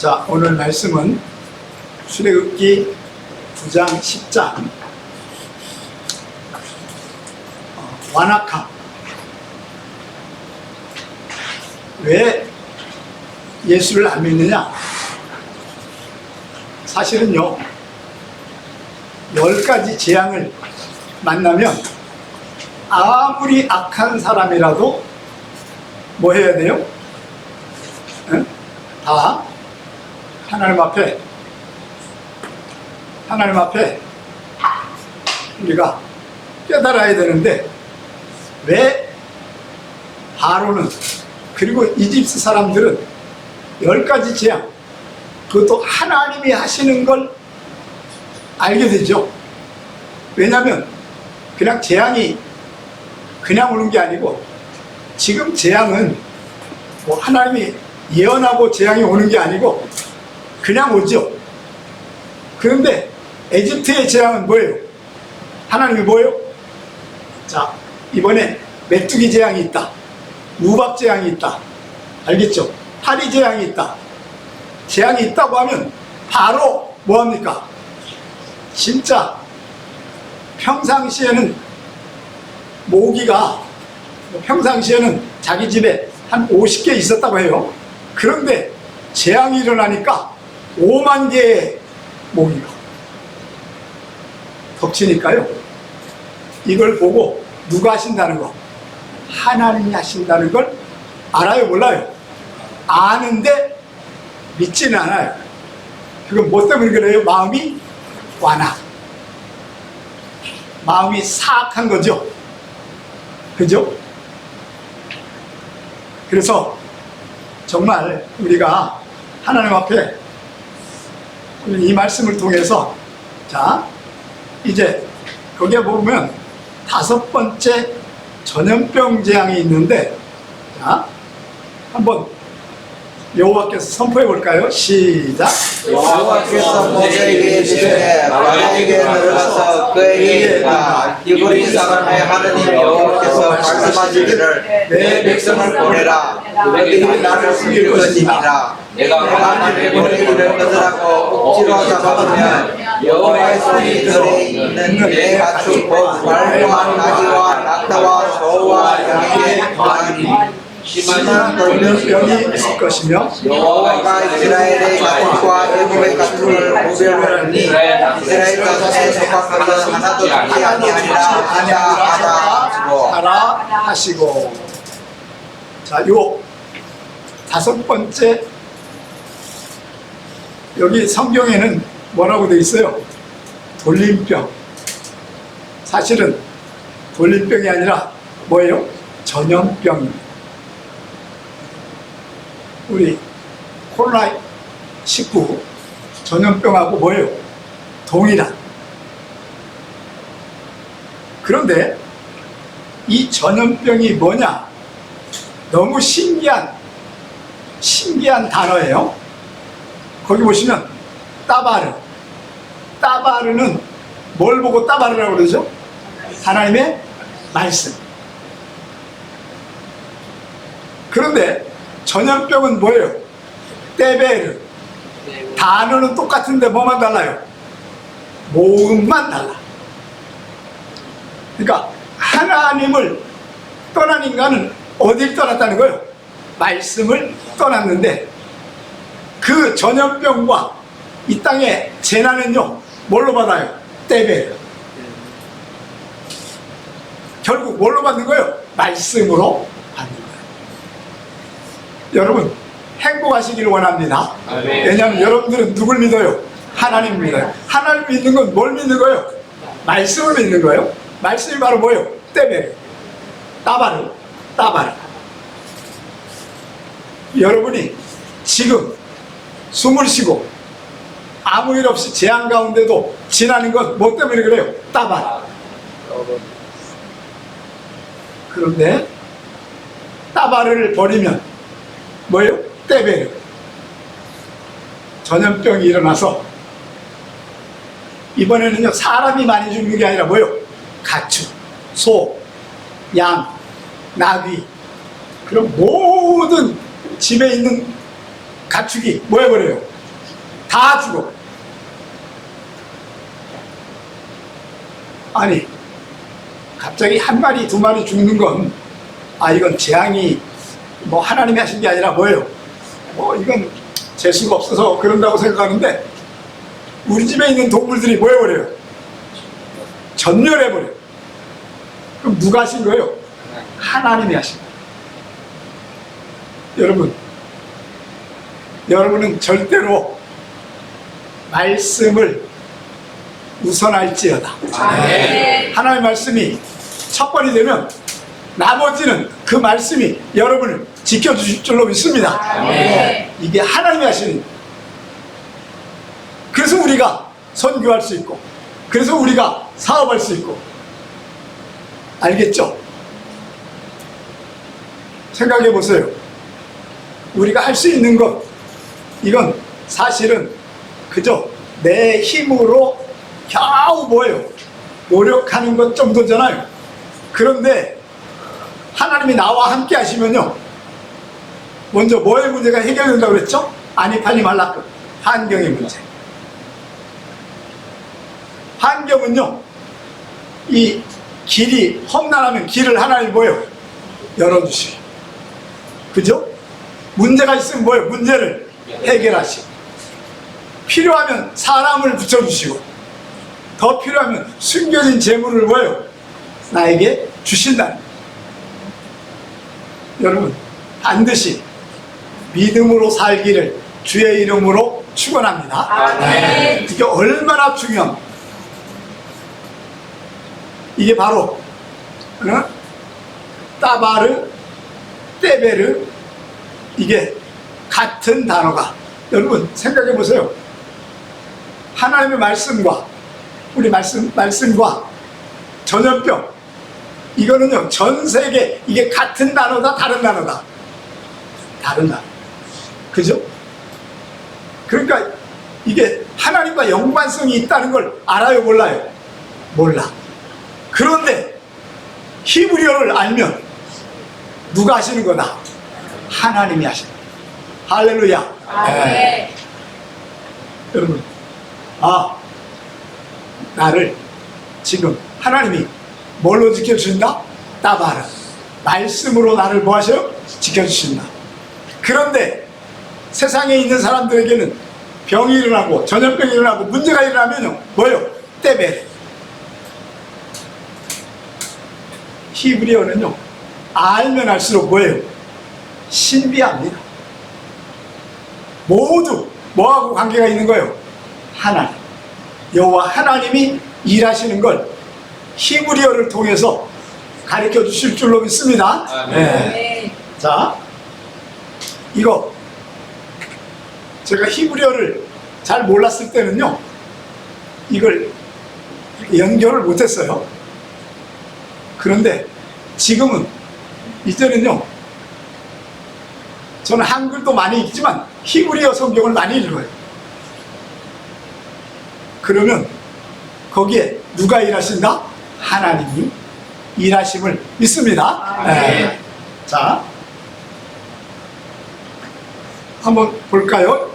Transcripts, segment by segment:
자, 오늘 말씀은 출애굽기 9장 10장 완악함. 왜 예수를 안 믿느냐? 사실은요, 10가지 재앙을 만나면 아무리 악한 사람이라도 뭐 해야 돼요? 응? 다 하나님 앞에 우리가 깨달아야 되는데, 왜 바로는, 그리고 이집트 사람들은 10가지 재앙, 그것도 하나님이 하시는 걸 알게 되죠. 왜냐하면 그냥 재앙이 그냥 오는 게 아니고, 지금 재앙은 뭐 하나님이 예언하고 재앙이 오는 게 아니고 그냥 오죠. 그런데 에집트의 재앙은 뭐예요? 하나님이 뭐예요? 자, 이번에 메뚜기 재앙이 있다, 우박 재앙이 있다, 알겠죠? 파리 재앙이 있다. 재앙이 있다고 하면 바로 뭐합니까? 진짜 평상시에는 모기가, 평상시에는 자기 집에 한 50개 있었다고 해요. 그런데 재앙이 일어나니까 5만 개의 모기가 덮치니까요, 이걸 보고 누가 하신다는 거? 하나님이 하신다는 걸 알아요, 몰라요? 아는데 믿지는 않아요. 그건 뭐 때문에 그래요? 마음이 완악, 마음이 사악한 거죠. 그죠? 그래서 정말 우리가 하나님 앞에 이 말씀을 통해서, 자, 이제 거기에 보면 5번째 전염병 재앙이 있는데, 자, 한번 여호와께서 선포해 볼까요? 시작. 여호와께서 모세에게 이르시되 바로에게 들어가서 그에게 이르라. 히브리 사람의 하느님 여호와께서 말씀하시기를 내 백성을 보내라. 그들이 나를 숨길 것이니라. 내가 보내기를 거절하고 억지로 잡아오면 여호와의 손이 들에 있는 내 가축 곧 말과 나귀와 낙타와 소와 양에게 당하리니 심한 돌면병이 있을 것이며, 여호와가 이스라엘의 가축과 애굽의 가축을 구별하니 이스라엘 가족에 속한 것은 하나도 죽지 아니하리라 하시고. 자, 요 5번째, 여기 성경에는 뭐라고 되어 있어요? 돌림병. 사실은 돌림병이 아니라 뭐예요? 전염병입니다. 우리 코로나19 전염병하고 뭐예요? 동일한. 그런데 이 전염병이 뭐냐? 너무 신기한 단어예요. 거기 보시면 따바르. 따바르는 뭘 보고 따바르라고 그러죠? 하나님의 말씀. 그런데 전염병은 뭐예요? 떼베르. 단어는 똑같은데 뭐만 달라요? 모음만 달라. 그러니까 하나님을 떠난 인간은 어딜 떠났다는 거예요? 말씀을 떠났는데, 그 전염병과 이 땅의 재난은요, 뭘로 받아요? 떼베르. 결국 뭘로 받는 거예요? 말씀으로 받는 거예요. 여러분, 행복하시기를 원합니다. 왜냐하면 여러분들은 누굴 믿어요? 하나님 믿어요. 하나님 믿는 건 뭘 믿는 거예요? 말씀을 믿는 거예요. 말씀이 바로 뭐예요? 떼베르, 따바르. 여러분이 지금 숨을 쉬고 아무 일 없이 재앙 가운데도 지나는 건 뭐 때문에 그래요? 따바르. 그런데 따바르를 버리면 뭐예요? 떼베르. 전염병이 일어나서 이번에는요, 사람이 많이 죽는 게 아니라 뭐예요? 가축, 소, 양, 나귀, 그럼 모든 집에 있는 가축이 뭐 해버려요? 다 죽어. 아니, 갑자기 한 마리, 두 마리 죽는 건, 이건 재앙이 뭐 하나님이 하신 게 아니라 뭐예요? 이건 재수가 없어서 그런다고 생각하는데, 우리 집에 있는 동물들이 뭐 해버려요? 전멸해버려요. 그럼 누가 하신 거예요? 하나님이 하신 거예요. 여러분은 절대로 말씀을 우선할지어다. 하나님의 말씀이 첫 번이 되면 나머지는 그 말씀이 여러분을 지켜주실 줄로 믿습니다. 이게 하나님이 하시는. 그래서 우리가 선교할 수 있고, 그래서 우리가 사업할 수 있고. 알겠죠? 생각해 보세요. 우리가 할 수 있는 것, 이건 사실은 그저 내 힘으로 겨우 뭐예요? 노력하는 것 정도잖아요. 그런데 하나님이 나와 함께 하시면요, 먼저 뭐의 문제가 해결된다고 그랬죠? 아니팔리 말라급, 환경의 문제. 환경은요, 이 길이 험난하면 길을 하나님 뭐예요? 열어주시고. 그죠? 문제가 있으면 뭐예요? 문제를 해결하시고. 필요하면 사람을 붙여주시고, 더 필요하면 숨겨진 재물을 뭐예요? 나에게 주신다. 여러분, 반드시 믿음으로 살기를 주의 이름으로 축원합니다. 이게 얼마나 중요한, 이게 바로 따바르, 떼베르, 이게 같은 단어가, 여러분 생각해 보세요. 하나님의 말씀과 우리 말씀과 전염병, 이거는요, 전 세계 이게 같은 단어다, 다른 단어다? 다른 단어. 그죠? 그러니까 이게 하나님과 연관성이 있다는 걸 알아요, 몰라요? 몰라. 그런데 히브리어를 알면 누가 하시는 거다? 하나님이 하시는 거다. 할렐루야. 네. 여러분, 나를 지금 하나님이 뭘로 지켜주신다? 따바라, 말씀으로 나를 뭐 하셔요? 지켜주신다. 그런데 세상에 있는 사람들에게는 병이 일어나고 전염병이 일어나고 문제가 일어나면요, 뭐예요? 떼베레. 히브리어는요, 알면 알수록 뭐예요? 신비합니다. 모두 뭐하고 관계가 있는 거예요? 하나님. 여호와 하나님이 일하시는 걸 히브리어를 통해서 가르쳐 주실 줄로 믿습니다. 네. 자, 이거 제가 히브리어를 잘 몰랐을 때는요, 이걸 연결을 못했어요. 그런데 지금은, 이제는요, 저는 한글도 많이 읽지만 히브리어 성경을 많이 읽어요. 그러면 거기에 누가 일하신다? 하나님이 일하심을 믿습니다. 네. 자, 한번 볼까요?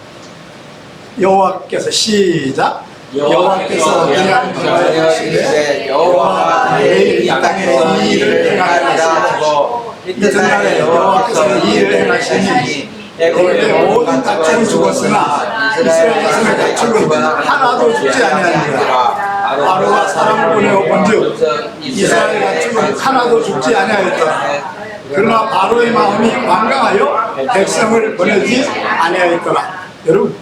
여호와께서, 시작. 여호와께서 일하는 것을 여호와가 내일 이 땅에서 이 일을 행하리라. 이튿날에 여호와께서 이 일을 행하시니 애굽의 모든 가축은 죽었으나 이스라엘 자손의 가축은 하나도 죽지 아니하니라. 바로가 사람을 보내어 본즉 이스라엘 가축은 하나도 죽지 아니하였더라. 그러나 바로의 마음이 완강하여 백성을 보내지 아니하였더라. 여러분,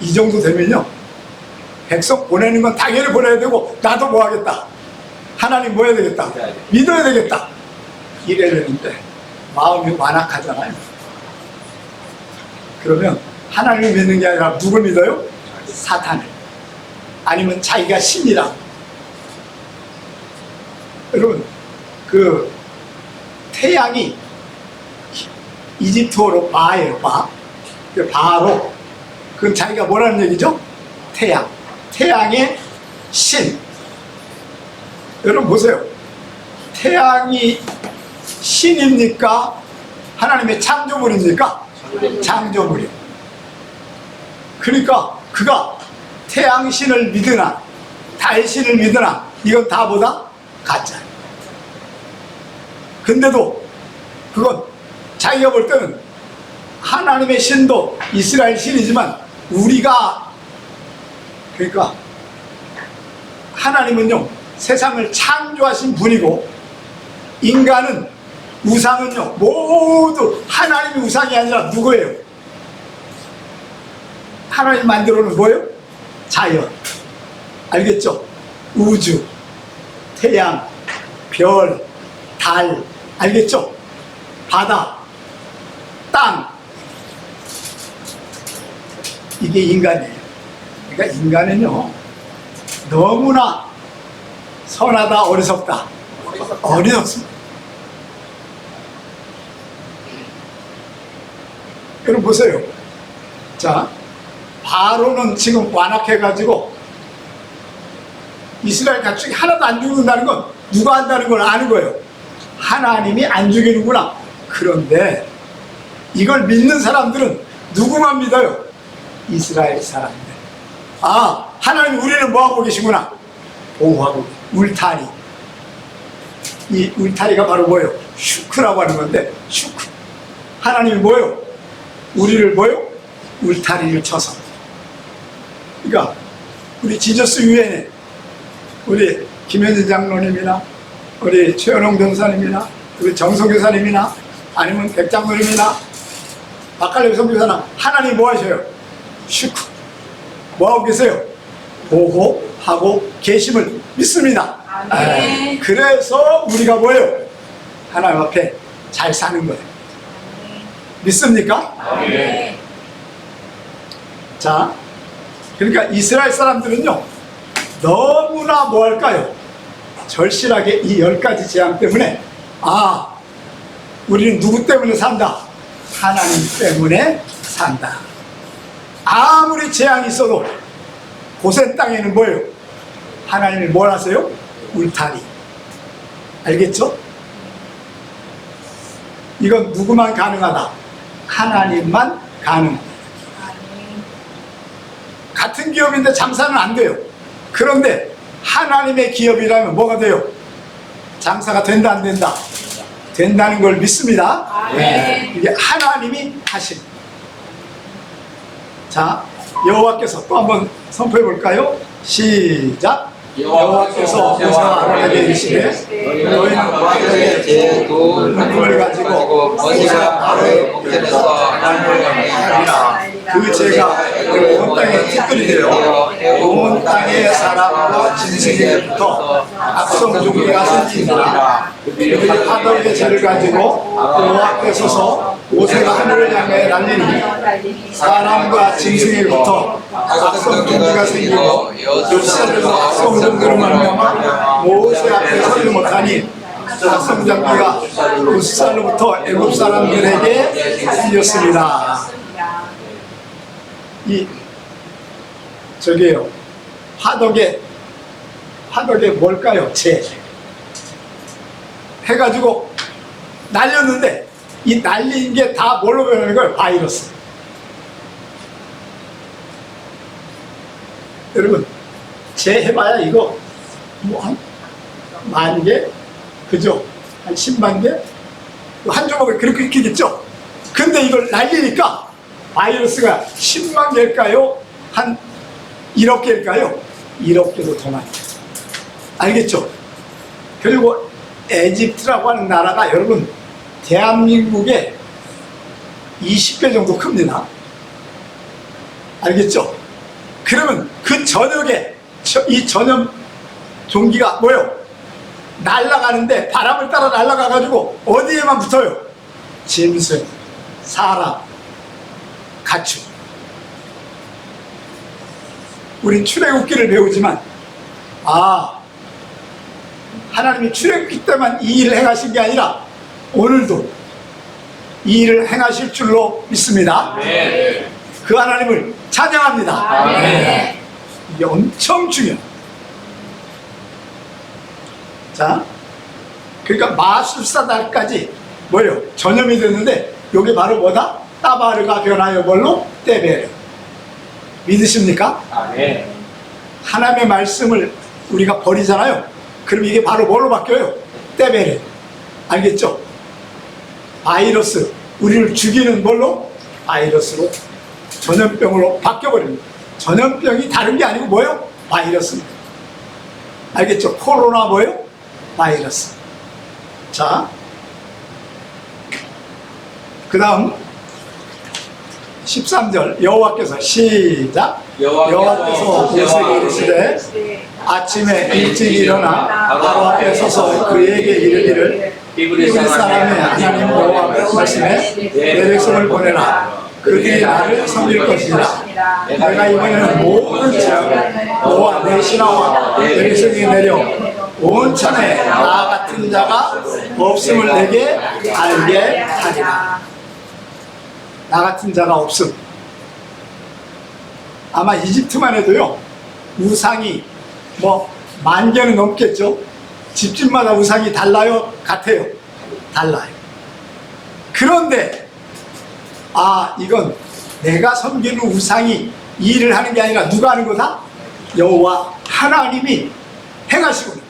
이 정도 되면요, 백성 보내는 건 당연히 보내야 되고, 나도 뭐 하겠다? 하나님 뭐 해야 되겠다? 믿어야 되겠다. 이래야 되는데 마음이 완악하잖아요. 그러면 하나님을 믿는 게 아니라 누굴 믿어요? 사탄을. 아니면 자기가 신이라고. 여러분, 그 태양이 이집트어로 바예요. 바로, 그건 자기가 뭐라는 얘기죠? 태양. 태양의 신. 여러분 보세요. 태양이 신입니까? 하나님의 창조물입니까? 창조물이에요. 그러니까 그가 태양신을 믿으나 달신을 믿으나 이건 다 보다 가짜. 근데도 그건 자기가 볼 때는 하나님의 신도 이스라엘 신이지만 우리가, 그러니까 하나님은요 세상을 창조하신 분이고 인간은 우상은요 모두 하나님의 우상이 아니라 누구예요? 하나님 만들어 놓은 뭐예요? 자연. 알겠죠? 우주, 태양, 별, 달, 알겠죠? 바다, 땅. 이게 인간이에요. 그러니까 인간은요 너무나 선하다, 어리석다. 어리석습니다. 여러분 보세요. 자, 바로는 지금 완악해가지고 이스라엘 가축이 하나도 안 죽는다는 건 누가 한다는 걸 아는 거예요. 하나님이 안 죽이는구나. 그런데 이걸 믿는 사람들은 누구만 믿어요? 이스라엘 사람들. 아, 하나님 우리를 뭐하고 계시구나. 보호하고. 울타리. 이 울타리가 바로 뭐예요? 슈크라고 하는 건데, 슈크. 하나님이 뭐예요? 우리를 뭐예요? 울타리를 쳐서. 그러니까 우리 지저스 유엔에 우리 김현진 장로님이나 우리 최현홍 변사님이나 우리 정성 교사님이나 아니면 백장로님이나 박할림 선교사나 하나님 뭐 하셔요? 슈크. 뭐하고 계세요? 보호하고 계심을 믿습니다. 아멘. 그래서 우리가 뭐예요? 하나님 앞에 잘 사는 거예요. 믿습니까? 네. 자, 그러니까 이스라엘 사람들은요 너무나 뭐 할까요? 절실하게 이 10가지 재앙 때문에 아, 우리는 누구 때문에 산다? 하나님 때문에 산다. 아무리 재앙이 있어도 고센 땅에는 뭐예요? 하나님이 뭘 하세요? 울타리. 알겠죠? 이건 누구만 가능하다? 하나님만 가능하다. 같은 기업인데 장사는 안 돼요. 그런데 하나님의 기업이라면 뭐가 돼요? 장사가 된다 안 된다? 된다는 걸 믿습니다. 네. 이게 하나님이 하신. 자, 여호와께서 또 한번 선포해 볼까요? 시작. 여호와께서 모세와 아론에게 이르시되 너희는 왕들의 제두 눈물을 가지고 모세가 바로의 목전에서 하나님을 향하리라. 그 죄가 온 땅에 티끌이 되어 온 땅의 사람과 짐승에부터 악성 종기가 생기니라. 그들이 하덕의 죄를 가지고 여호와께 서서 모세가 하늘을 향해 날리니 사람과 짐승에부터 악성 종기가 생기고 요시아들과 악성 종기로 말미암아 모세 앞에 서지 못하니 악성 종기가 요시살로부터 애굽 사람들에게 생겼습니다. 이 저기요 화덕에 뭘까요? 재 해가지고 날렸는데 이 날린 게 다 뭘로 변하는 거예요? 바이러스. 여러분 재 해봐야 이거 뭐 한 10,000개 그죠? 한 10만 개? 한 조각에 그렇게 있겠죠? 근데 이걸 날리니까 바이러스가 10만 개일까요? 한 1억 개일까요? 1억 개도 더 많아요. 알겠죠? 그리고 에집트라고 하는 나라가 여러분 대한민국의 20배 정도 큽니다. 알겠죠? 그러면 그 전역에 이 전염 종기가 뭐예요? 날아가는데 바람을 따라 날아가가지고 어디에만 붙어요? 짐승, 사람, 가축. 우린 출애굽기를 배우지만 아, 하나님이 출애굽기 때만 이 일을 행하신 게 아니라 오늘도 이 일을 행하실 줄로 믿습니다. 네. 그 하나님을 찬양합니다. 네. 이게 엄청 중요해요. 자, 그러니까 마술사 날까지 뭐예요? 전염이 됐는데 이게 바로 뭐다? 따바르가 변하여 뭘로? 때베르. 믿으십니까? 아멘. 하나님의 말씀을 우리가 버리잖아요. 그럼 이게 바로 뭘로 바뀌어요? 때베레. 알겠죠? 바이러스, 우리를 죽이는 뭘로? 바이러스로, 전염병으로 바뀌어버립니다. 전염병이 다른 게 아니고 뭐예요? 바이러스입니다. 알겠죠? 코로나 뭐예요? 바이러스. 자, 그 다음 13절 여호와께서 시작. 여호와께서 모세에게 이르시되 아침에 일찍 일어나 바로 앞에 서서 그에게 이르기를 히브리 사람의 하나님 여호와 말씀에 내 백성을 보내라. 그들이 나를 섬길 것이라. 내가 이번에는 모든 지역에 너와 내 신하와 내 백성이 내려 온 천에 나 같은 자가 없음을 내게 알게 하리라. 나 같은 자가 없음. 아마 이집트만 해도요, 우상이 뭐 10,000개는 넘겠죠. 집집마다 우상이 달라요? 같아요? 달라요. 그런데 이건 내가 섬기는 우상이 일을 하는 게 아니라 누가 하는 거다? 여호와 하나님이 행하시고.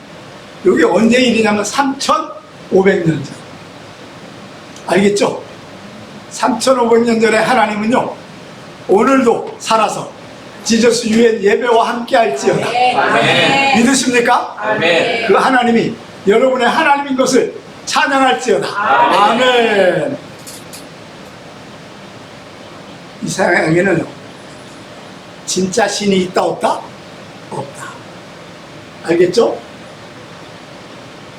여기 언제 일이냐면 3,500년 전. 알겠죠? 3,500년 전에 하나님은요, 오늘도 살아서 지저스 유엔 예배와 함께 할지어다. 아멘. 믿으십니까? 아멘. 그 하나님이 여러분의 하나님인 것을 찬양할지어다. 아멘. 이 세상에는 진짜 신이 있다 없다? 없다. 알겠죠?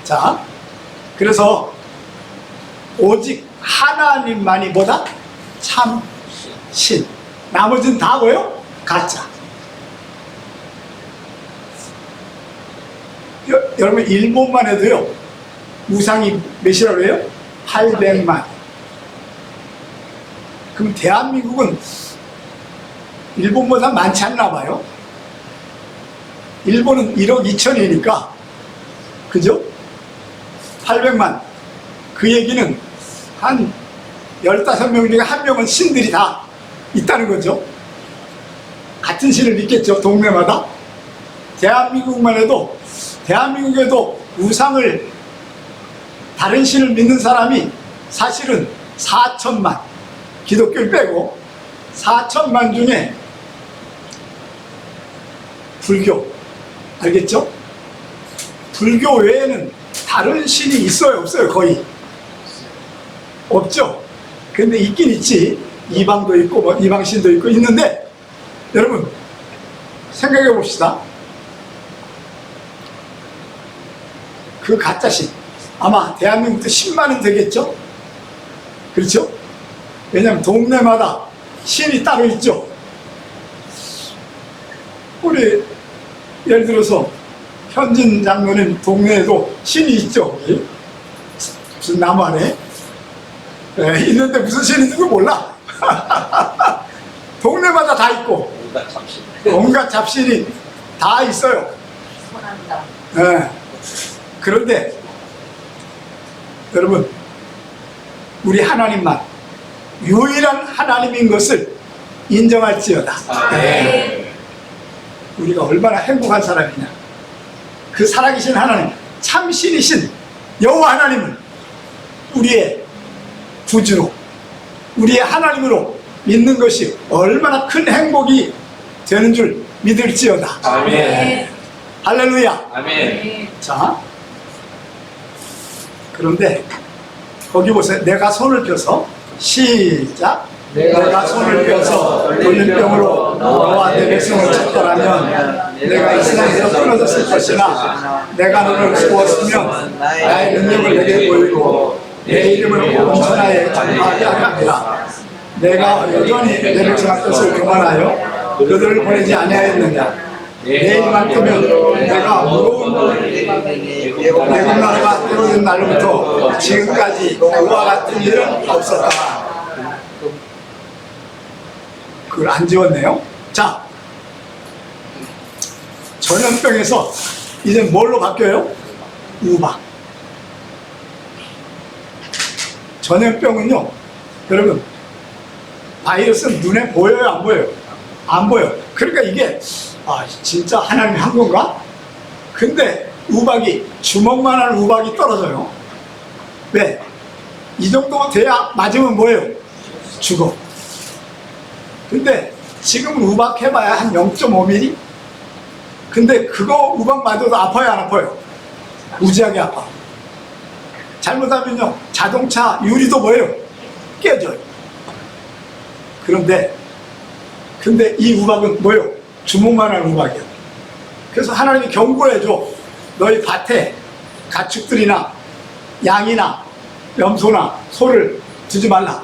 자, 그래서 오직 하나님만이 뭐다? 참 신. 나머지는 다 뭐예요? 가짜. 여러분 일본만 해도요, 우상이 몇이라고 해요? 800만. 그럼 대한민국은 일본보다 많지 않나 봐요. 일본은 1억 2천이니까, 그죠? 800만. 그 얘기는 한 15명 중에 한 명은 신들이 다 있다는 거죠. 같은 신을 믿겠죠, 동네마다. 대한민국만 해도, 대한민국에도 우상을, 다른 신을 믿는 사람이 사실은 4천만, 기독교를 빼고 4천만 중에 불교, 알겠죠? 불교 외에는 다른 신이 있어요, 없어요? 거의 없죠. 근데 있긴 있지. 이방도 있고 뭐 이방신도 있고 있는데, 여러분 생각해 봅시다. 그 가짜신 아마 대한민국도 10만은 되겠죠? 그렇죠? 왜냐하면 동네마다 신이 따로 있죠. 우리 예를 들어서 현진 장로님 동네에도 신이 있죠. 여기. 무슨 나무 안에 있는데 무슨 신이 있는지 몰라. 동네마다 다 있고 온갖 잡신이 다 있어요. 네. 그런데 여러분, 우리 하나님만 유일한 하나님인 것을 인정할지어다. 네. 우리가 얼마나 행복한 사람이냐. 그 살아계신 하나님, 참신이신 여호와 하나님을 우리의 구주로, 우리의 하나님으로 믿는 것이 얼마나 큰 행복이 되는 줄 믿을지어다. 아멘. 할렐루야. 아멘. 자, 그런데 거기 보세요. 내가 손을 펴서, 시작. 내가 손을 펴서 돌림병으로 너와 내 백성을 쳤더라면 내가 이 세상에서 끊어졌을 것이나 내가 너를 구웠으면 나의 능력을 내게 보이고 내 이름을 온 천하에 전파하게 하리라. 내가 여전히 내 백성의 뜻을 교만하여 그들을 보내지 아니하였느냐. 내 입만 뜨면 내가 무거운 애굽 나라가 떼어진 날로부터 지금까지 그와 같은 일은 없었다. 그걸 안 지웠네요. 자, 전염병에서 이제 뭘로 바뀌어요? 우박. 전염병은요, 여러분, 바이러스는 눈에 보여요, 안 보여요? 안 보여. 그러니까 이게 진짜 하나님이 한 건가? 근데 우박이 주먹만한 우박이 떨어져요. 왜? 이 정도 돼야 맞으면 뭐예요? 죽어. 근데 지금은 우박 해봐야 한 0.5mm? 근데 그거 우박 맞아도 아파요, 안 아파요? 무지하게 아파. 잘못하면요, 자동차 유리도 뭐예요? 깨져요. 근데 이 우박은 뭐예요? 주먹만한 우박이에요. 그래서 하나님이 경고해줘. 너희 밭에 가축들이나 양이나 염소나 소를 두지 말라.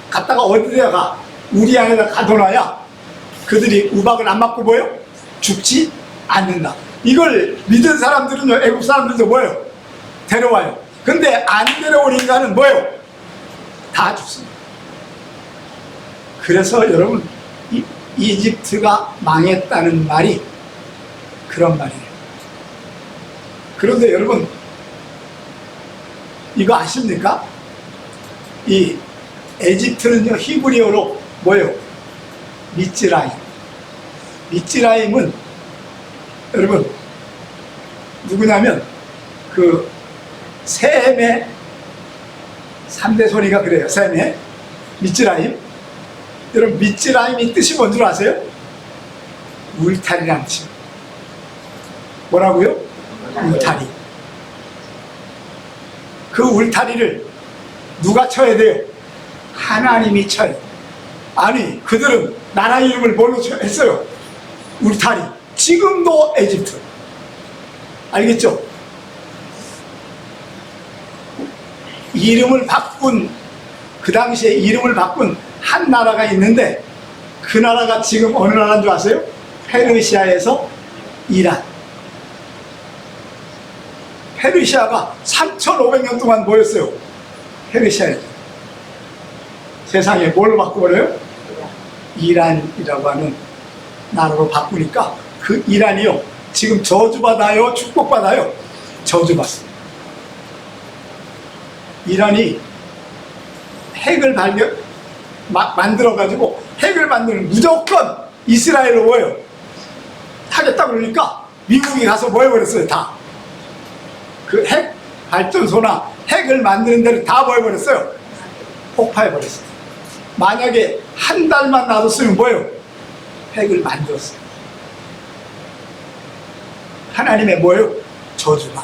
갔다가 어디다가 우리 안에다 가둬놔야 그들이 우박을 안 맞고 뭐예요? 죽지 않는다. 이걸 믿은 사람들은요, 애국 사람들도 뭐예요? 데려와요. 근데 안 데려온 인간은 뭐예요? 다 죽습니다. 그래서 여러분, 이집트가 망했다는 말이 그런 말이에요. 그런데 여러분, 이거 아십니까? 이 에집트는요, 히브리어로 뭐예요? 미츠라임. 미츠라임은 여러분 누구냐면 그 셈의 3대 손이가 그래요. 셈의 미츠라임. 여러분 미츠라임이 뜻이 뭔 줄 아세요? 울타리라는 뜻이에요. 뭐라고요? 울타리. 그 울타리를 누가 쳐야 돼요? 하나님이 쳐요. 아니 그들은 나라 이름을 뭘로 했어요? 울타리. 지금도 에집트. 알겠죠? 이름을 바꾼, 그 당시에 이름을 바꾼 한 나라가 있는데 그 나라가 지금 어느 나라인 줄 아세요? 페르시아에서 이란. 페르시아가 3,500년 동안 뭐였어요? 페르시아에. 세상에 뭘 바꿔버려요? 이란이라고 하는 나라로 바꾸니까 그 이란이요, 지금 저주받아요? 축복받아요? 저주받습니다. 이란이 핵을 만들어가지고 핵을 만드는 무조건 이스라엘로 뭐예요? 하겠다 그러니까 미국이 가서 뭐 해버렸어요? 다. 그 핵 발전소나 핵을 만드는 데를 다 뭐 해버렸어요? 폭파해버렸어요. 만약에 한 달만 놔뒀으면 뭐예요? 핵을 만들었어요. 하나님의 뭐예요? 저주가.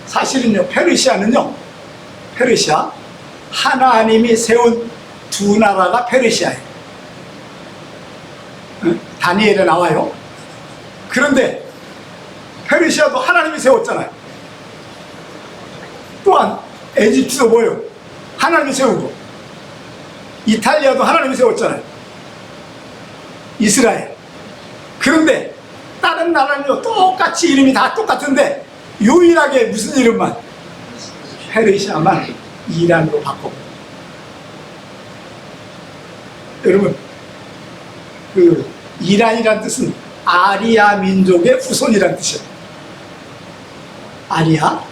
사실은요, 페르시아는요, 페르시아, 하나님이 세운 두 나라가 페르시아예요. 다니엘에 나와요. 그런데 페르시아도 하나님이 세웠잖아요. 또한 에집트도 뭐예요? 하나님이 세우고, 이탈리아도 하나님이 세웠잖아요. 이스라엘. 그런데 다른 나라는요, 똑같이 이름이 다 똑같은데 유일하게 무슨 이름만? 페르시아만 이란으로 바꿔버려요. 여러분, 그 이란이란 뜻은 아리아 민족의 후손이란 뜻이에요. 아리아.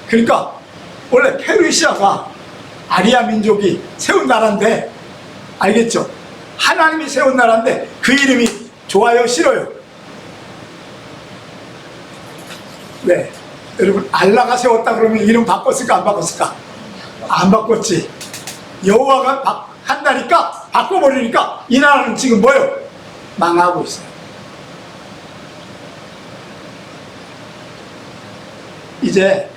그러니까 원래 페르시아가 아리아 민족이 세운 나라인데, 알겠죠? 하나님이 세운 나라인데 그 이름이 좋아요, 싫어요? 네. 여러분, 알라가 세웠다 그러면 이름 바꿨을까, 안 바꿨을까? 안 바꿨지. 여호와가 한다니까 바꿔버리니까 이 나라는 지금 뭐예요? 망하고 있어요. 이제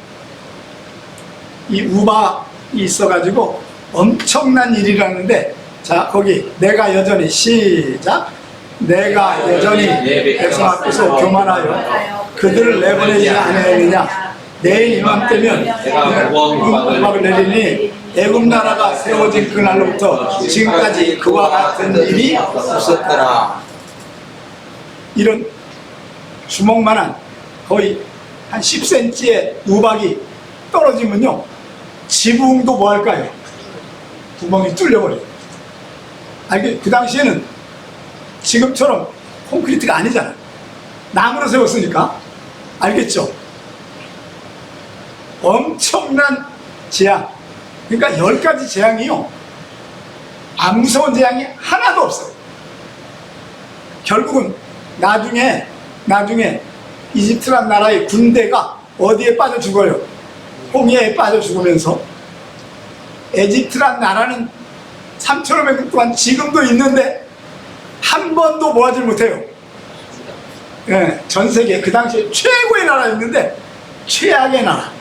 이 우박이 있어가지고 엄청난 일이라는데, 자, 거기 내가 여전히, 시작, 내가 여전히 백성 앞에서 교만하여 그들을 내보내지 않았느냐. 내일 이맘때면 내가 우박을 내리니 애굽 나라가 세워진 그날로부터 지금까지 그와 같은 일이 없었더라. 이런 주먹만한 거의 한 10cm의 우박이 떨어지면요, 지붕도 뭐 할까요? 구멍이 뚫려버려요. 그 당시에는 지금처럼 콘크리트가 아니잖아요. 나무로 세웠으니까. 알겠죠? 엄청난 재앙. 그러니까 10가지 재앙이요, 안 무서운 재앙이 하나도 없어요. 결국은 나중에 이집트란 나라의 군대가 어디에 빠져 죽어요? 홍해에 빠져 죽으면서 이집트란 나라는 3,500년 동안 지금도 있는데 한 번도 모아질 못해요. 예, 전 세계 그 당시에 최고의 나라였는데 최악의 나라.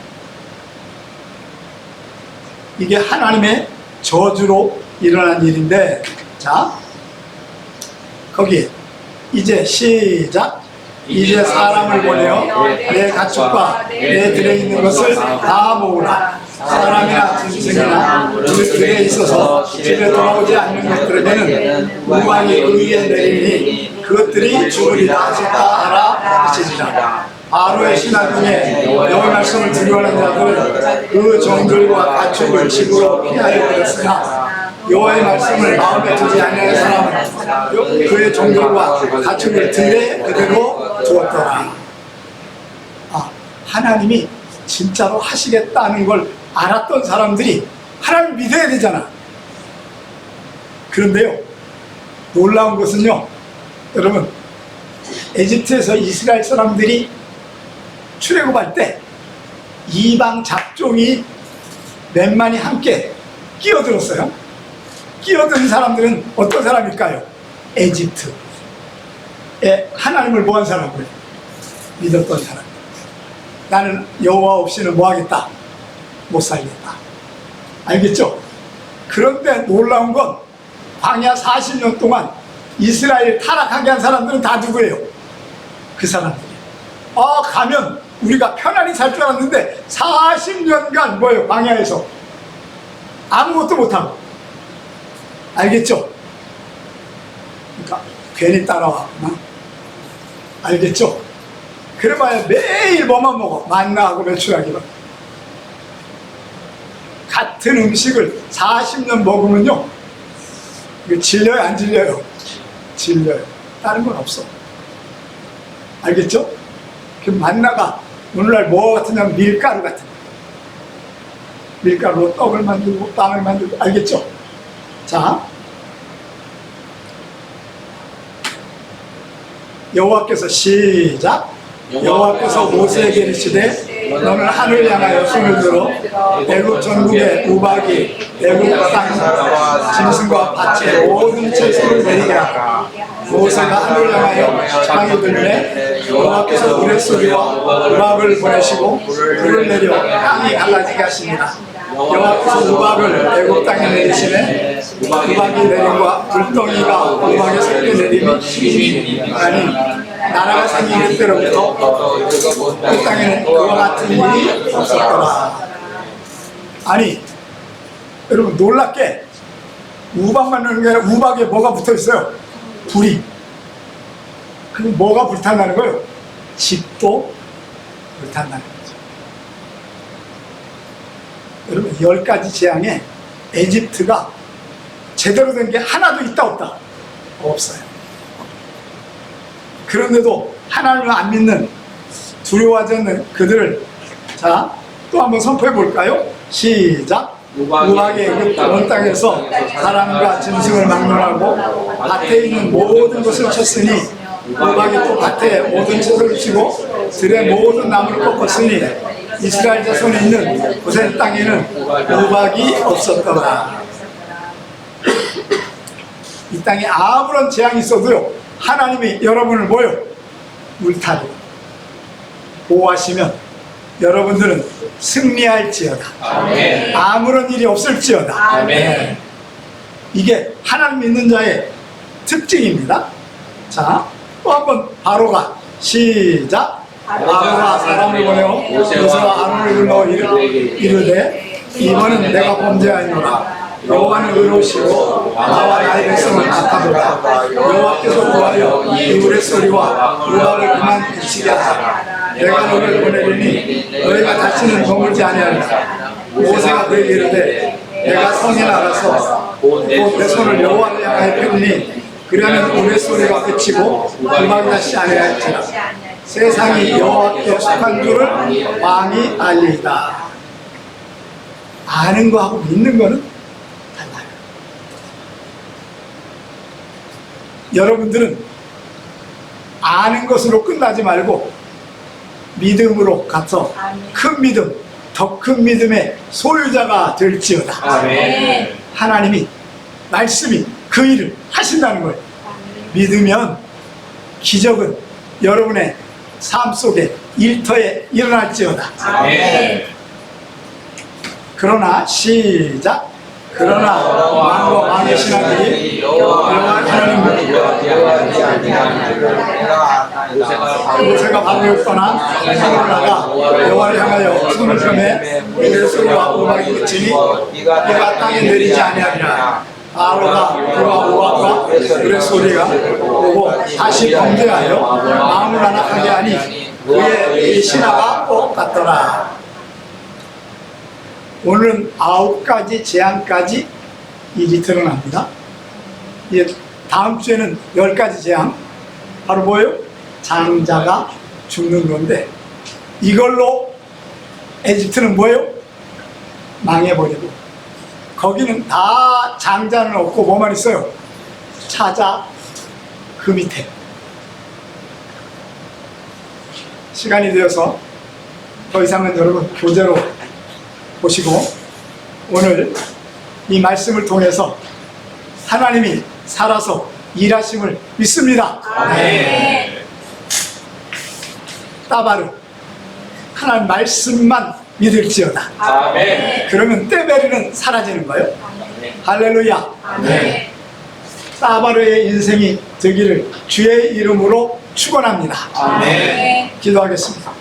이게 하나님의 저주로 일어난 일인데, 자, 거기에 이제 시작. 이제 사람을 보내어 내 가축과 내 들에 있는 것을 다 모으라. 사람이나 짐승이나 들에 있어서 집에 돌아오지 않는 것들에게는 우박이 의에 내리니 그것들이 죽으리라 하셨다 하라 하시니라. 바로의 신하 중에 여호와의 말씀을 두려워하는 자들 그 종들과 가축을 집으로 피하여 버렸으나 여호와의 말씀을 마음에 두지 아니하는 사람은 그의 종들과 가축을 들에 그대로 두었더라. 하나님이 진짜로 하시겠다는 걸 알았던 사람들이 하나님을 믿어야 되잖아. 그런데요, 놀라운 것은요, 여러분, 에집트에서 이스라엘 사람들이 출애굽할 때 이방 잡종이 몇만이 함께 끼어들었어요. 끼어든 사람들은 어떤 사람일까요? 에집트에 하나님을 뭐한 사람들? 믿었던 사람. 나는 여호와 없이는 뭐하겠다? 못 살겠다. 알겠죠? 그런데 놀라운 건 광야 40년 동안 이스라엘 타락하게 한 사람들은 다 누구예요? 그 사람들이. 가면 우리가 편안히 살 줄 알았는데 40년간 뭐예요? 광야에서 아무것도 못하고. 알겠죠? 그러니까 괜히 따라왔구나. 알겠죠? 그래봐야 매일 뭐만 먹어? 만나하고 메추라기만. 같은 음식을 40년 먹으면요, 이거 질려요, 안 질려요? 질려요. 다른 건 없어. 알겠죠? 그 만나가 오늘날 뭐 같으냐면 밀가루 같은 거. 밀가루로 떡을 만들고 빵을 만들고. 알겠죠? 자, 여호와께서 시작. 여호와께서 모세에게 이르시되 너는 하늘 향하여 손을 들어 애굽 전국의 우박이 애굽 땅 짐승과 밭의 모든 채소를 내리게 하라. 모세가 하늘 향하여 창이 들매 여호와께서 우레소리와 우박을 보내시고 불을 내려 땅이 갈라지게 하시니라. 여호와께서 우박을 애굽 땅에 내리시네 우박이 내림과 불덩이가 우박에 섞여 내림이 아니 나라가 생긴 때로부터 그 땅에는 그와 같은 일이 없었더라. 아니 여러분, 놀랍게 우박만 넣는 게 아니라 우박에 뭐가 붙어 있어요? 불이. 그럼 뭐가 불탄다는 거예요? 집도 불탄다는 거죠. 여러분, 10가지 재앙에 에집트가 제대로 된 게 하나도 있다 없다? 없어요. 그런데도 하나님을 안 믿는, 두려워하지 않는 그들을, 자, 또 한번 선포해 볼까요? 시작. 우박의 온 땅에서 사람과 짐승을 막론하고 밭에 있는 모든 것을 쳤으니 우박이 또 밭에 모든 채소를 치고 들의 모든 나무를 꺾었으니 이스라엘 자손에 있는 고센 땅에는 우박이 없었더라. 이 땅에 아무런 재앙이 있어도요, 하나님이 여러분을 뭐요? 울타리 보호하시면 여러분들은 승리할지어다. 아멘. 아무런 일이 없을지어다. 아멘. 이게 하나님 믿는 자의 특징입니다. 자, 또 한번 바로가 시작. 바로가 사람을 보내어 모세와 아론을 불러 이르되 이번은 내가 범죄하였노라. 여호와는 의로우시고 나와 나의 백성을 악하도다. 여호와께서 구하여 이 우레소리와 우박을 그만 그치게 하라. 내가 너를 보내리니 너희가 다시는 머물지 아니하리라. 모세가 그에게 이르되 내가 성에 나가서 곧 내 손을 여호와를 향하여 펴니 그러면 우레소리가 그치고 우박이 다시 아니할지라. 세상이 여호와께 속한 줄을 왕이 알리이다. 아는 거하고 믿는 거는 달라요. 여러분들은 아는 것으로 끝나지 말고 믿음으로 가서 아멘. 큰 믿음, 더 큰 믿음의 소유자가 될지어다. 아멘. 하나님이 말씀이 그 일을 하신다는 거예요. 믿으면 기적은 여러분의 삶 속에 일터에 일어날지어다. 아멘. 그러나 시작. 그러나 왕과 왕의 신하들이 여호와 하나님을 모세가 바로였거나 상을 나가 여호와를 향하여 손을 펴매 그의 소리와 음악이 그치니 비가 땅에 내리지 아니하리라. 바로가 그와 우악과 그의 소리가 오고 다시 범죄하여 마음을 안악하게 하니 그의 이 신하가 꼭 같더라. 오늘은 9가지 재앙까지 일이 드러납니다. 다음 주에는 10가지 재앙. 바로 뭐예요? 장자가 죽는 건데, 이걸로 에집트는 뭐예요? 망해버리고, 거기는 다 장자는 없고 뭐만 있어요? 찾아 그 밑에. 시간이 되어서 더 이상은 여러분 교재로 보시고, 오늘 이 말씀을 통해서 하나님이 살아서 일하심을 믿습니다. 아멘. 따바르, 하나님 말씀만 믿을지어다. 아멘. 그러면 떼베르는 사라지는 거예요. 할렐루야. 아멘. 따바르의 인생이 되기를 주의 이름으로 축원합니다. 아멘. 기도하겠습니다.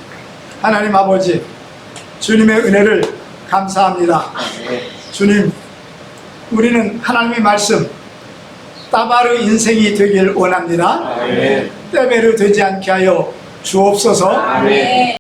하나님 아버지, 주님의 은혜를 감사합니다. 주님, 우리는 하나님의 말씀 따바르 인생이 되길 원합니다. 떼베르 되지 않게 하여 주옵소서. 아멘.